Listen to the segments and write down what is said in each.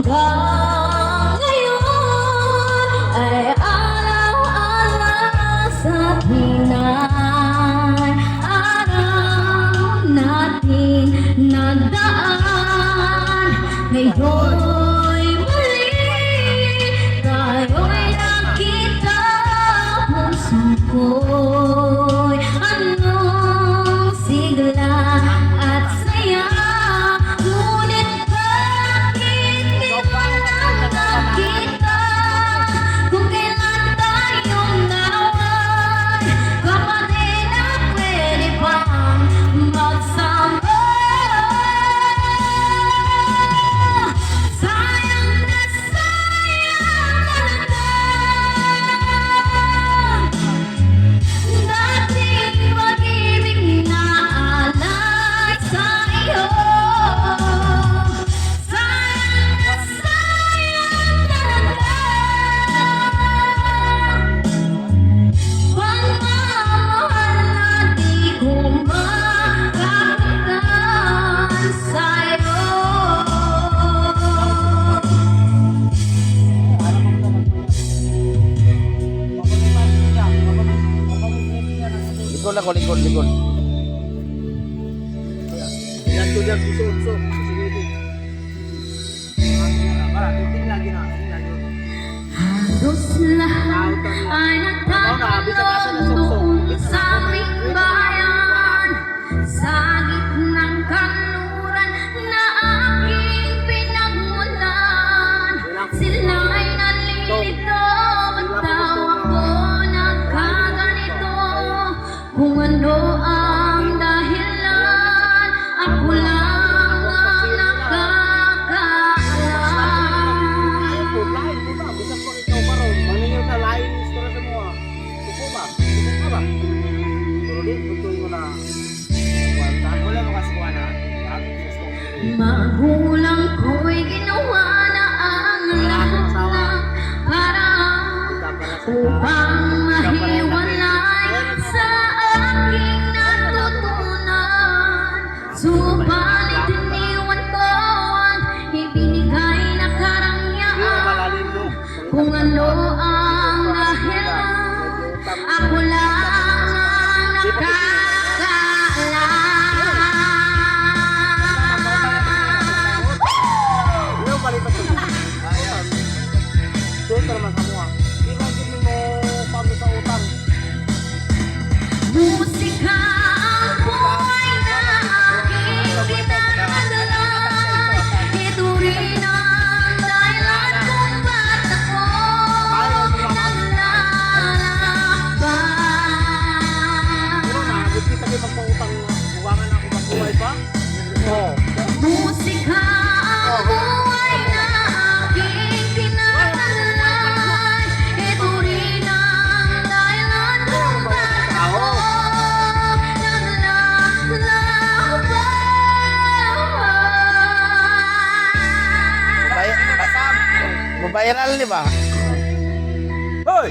hanggang ngayon ay alaw-alaw sa hinay. Araw natin nagdaan, ngayon'y muli tayo'y nakita. Puso ko'y anong sigla at saya, ngunit bakit kailangan nakita? Kung kailan tayong naway, kapatid na pwede bang magsama? Sayang na talaga dating pag-ibig na alay sa iyo. Sayang na talaga pagmamahal na di ko makakalimutan sa'yo. Likod ako, likod. Yan to dyan, uso. Susunodin. Tuting lagi na. Halos lahat ay nagtatanong sa aming bayan, sa gitnang kanluran na aking pinagmulan. Sila'y nalilito, ba't daw ako nagkaganito? Kung ano ang dahilan, ako lang ang nakakaalam. Lain po ba? Bisag pa ikaw pa ron. Maninyo sa lain istora sa mga. Suko ba? Suko ka ba? Pero di, tutoy mo na. Wala mo kasi kuha na. Magulang ko'y ginawa na ang lahat na paraan upang mahiwalay sa aking natutunan. Subalit iniwan ko ang ibinigay na karangyaan. Kung ano ang dahilan, ako lang ang nakakaalam. Ano palipat ko? Ayan. Suunta naman sa mga. Di ba hindi mo pagod sa utang? Musika ang buhay na aking pinadala. Ito rin ang dahilan kung ba't ako naglalakbay. Pero naagod kita kayo magpautang. Buwangan ako ng buhay pa? Oo. Musika ang buhay na aking pinadala. Ito rin ang dahilan kung ba't ako naglalakbay. Mabayaral, di ba? Hoy!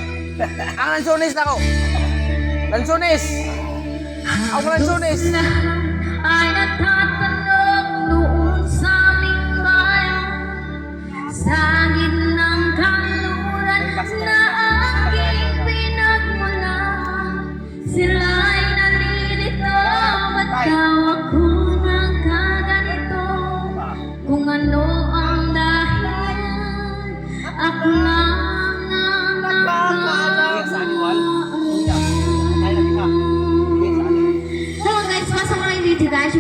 Ang lansunis na ko! Lansunis! Ako lansunis! Ay nagtatanong noon sa aming bayan, sa gitnang kanluran na aking pinagmulan. Sila'y nalilito, ba't daw ako nagkaganito? Kung ano ang dahilan, ako lang ang nakakaalam. Hello guys, masama na yung video guys.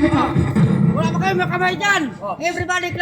Wala pa kayo makamay dyan! Everybody clap!